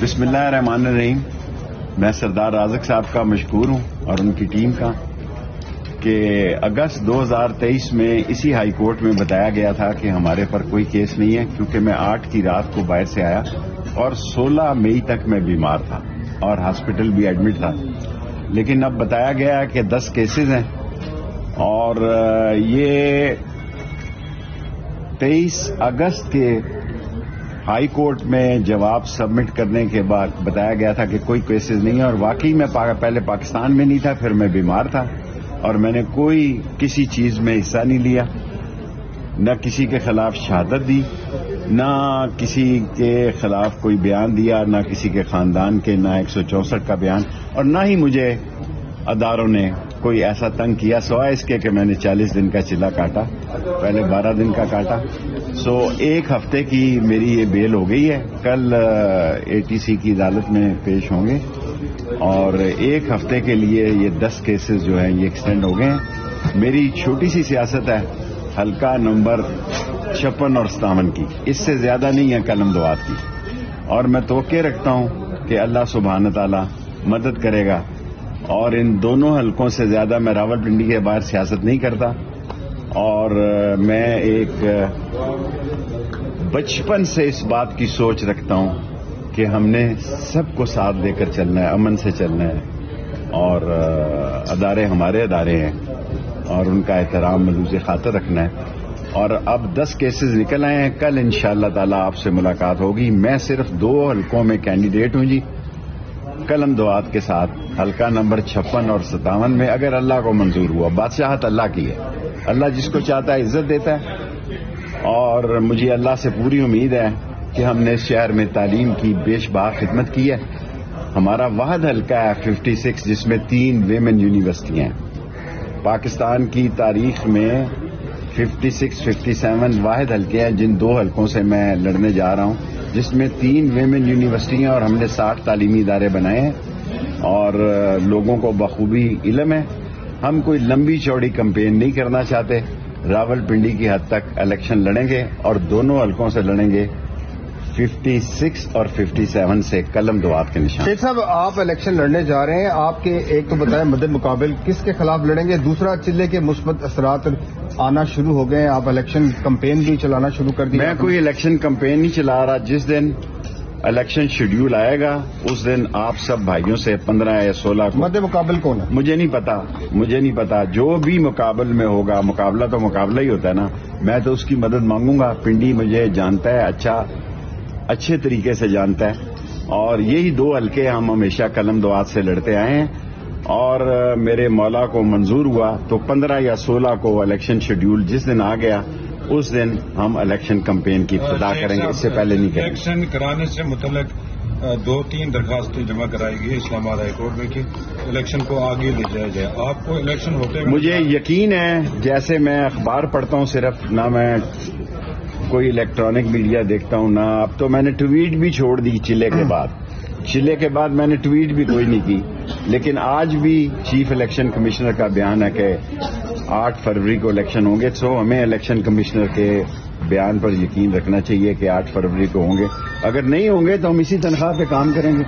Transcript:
بسم اللہ الرحمن الرحیم. میں سردار رازق صاحب کا مشکور ہوں اور ان کی ٹیم کا کہ اگست 2023 میں اسی ہائی کورٹ میں بتایا گیا تھا کہ ہمارے پر کوئی کیس نہیں ہے، کیونکہ میں 8 کی رات کو باہر سے آیا اور 16 مئی تک میں بیمار تھا اور ہاسپٹل بھی ایڈمٹ تھا. لیکن اب بتایا گیا کہ 10 کیسز ہیں اور یہ 23 اگست کے ہائی کورٹ میں جواب سبمٹ کرنے کے بعد بتایا گیا تھا کہ کوئی کیسز نہیں ہے. اور واقعی میں پہلے پاکستان میں نہیں تھا، پھر میں بیمار تھا اور میں نے کوئی کسی چیز میں حصہ نہیں لیا، نہ کسی کے خلاف شہادت دی، نہ کسی کے خلاف کوئی بیان دیا، نہ کسی کے خاندان کے، نہ 164 کا بیان، اور نہ ہی مجھے اداروں نے کوئی ایسا تنگ کیا سوائے اس کے کہ میں نے 40 دن کا چلا کاٹا، پہلے 12 دن کا کاٹا. سو 1 ہفتے کی میری یہ بیل ہو گئی ہے. کل ATC کی عدالت میں پیش ہوں گے اور 1 ہفتے کے لیے یہ 10 کیسز جو ہیں یہ ایکسٹینڈ ہو گئے ہیں. میری چھوٹی سی سیاست ہے حلقہ نمبر 56 اور 57 کی، اس سے زیادہ نہیں ہے قلم دعات کی، اور میں توقع رکھتا ہوں کہ اللہ سبحانہ تعالی مدد کرے گا. اور ان دونوں حلقوں سے زیادہ میں راولپنڈی کے باہر سیاست نہیں کرتا، اور میں ایک بچپن سے اس بات کی سوچ رکھتا ہوں کہ ہم نے سب کو ساتھ دے کر چلنا ہے، امن سے چلنا ہے، اور ادارے ہمارے ادارے ہیں اور ان کا احترام ملوز خاطر رکھنا ہے. اور اب 10 کیسز نکل آئے ہیں. کل انشاءاللہ تعالی آپ سے ملاقات ہوگی. میں صرف 2 حلقوں میں کینڈیڈیٹ ہوں جی، قلم دعات کے ساتھ حلقہ نمبر 56 اور 57 میں، اگر اللہ کو منظور ہوا. بادشاہت اللہ کی ہے، اللہ جس کو چاہتا ہے عزت دیتا ہے، اور مجھے اللہ سے پوری امید ہے کہ ہم نے اس شہر میں تعلیم کی بیش بہا خدمت کی ہے. ہمارا واحد حلقہ ہے 56 جس میں 3 ویمن یونیورسٹیاں ہیں. پاکستان کی تاریخ میں 56 57 واحد حلقے ہیں جن 2 حلقوں سے میں لڑنے جا رہا ہوں، جس میں 3 ویمن یونیورسٹیاں، اور ہم نے 60 تعلیمی ادارے بنائے ہیں اور لوگوں کو بخوبی علم ہے. ہم کوئی لمبی چوڑی کمپین نہیں کرنا چاہتے. راولپنڈی کی حد تک الیکشن لڑیں گے اور دونوں حلقوں سے لڑیں گے 56 اور 57 سے قلم دعات کے نشان. شیخ صاحب، آپ الیکشن لڑنے جا رہے ہیں، آپ کے ایک تو بتائیں مد مقابل کس کے خلاف لڑیں گے، دوسرا چلے کے مثبت اثرات آنا شروع ہو گئے ہیں، آپ الیکشن کمپین بھی چلانا شروع کر دیا. میں کوئی الیکشن کمپین نہیں چلا رہا. جس دن الیکشن شیڈیول آئے گا اس دن آپ سب بھائیوں سے 15 یا 16 کو مد مقابل کون ہے مجھے نہیں پتا. جو بھی مقابل میں ہوگا، مقابلہ تو مقابلہ ہی ہوتا ہے نا، میں تو اس کی مدد مانگوں گا. پنڈی مجھے جانتا ہے، اچھے طریقے سے جانتا ہے، اور یہی 2 حلقے ہم ہمیشہ قلم دعات سے لڑتے آئے ہیں. اور میرے مولا کو منظور ہوا تو 15 یا 16 کو الیکشن شیڈیول جس دن آ گیا اس دن ہم الیکشن کمپین کی ابتدا کریں گے، اس سے پہلے نہیں کریں گے. الیکشن کرانے سے متعلق 2-3 درخواستیں جمع کرائی گئی اسلام آباد ہائی کورٹ میں کہ الیکشن کو آگے لے جایا جائے. آپ کو الیکشن ہوتے مجھے یقین ہے، جیسے میں اخبار پڑھتا ہوں صرف، نہ میں کوئی الیکٹرانک میڈیا دیکھتا ہوں، نہ اب تو میں نے ٹویٹ بھی چھوڑ دی. چلے کے بعد میں نے ٹویٹ بھی کوئی نہیں کی. لیکن آج بھی چیف الیکشن کمشنر کا بیان ہے کہ 8 فروری کو الیکشن ہوں گے. سو ہمیں الیکشن کمشنر کے بیان پر یقین رکھنا چاہیے کہ 8 فروری کو ہوں گے. اگر نہیں ہوں گے تو ہم اسی تنخواہ پہ کام کریں گے.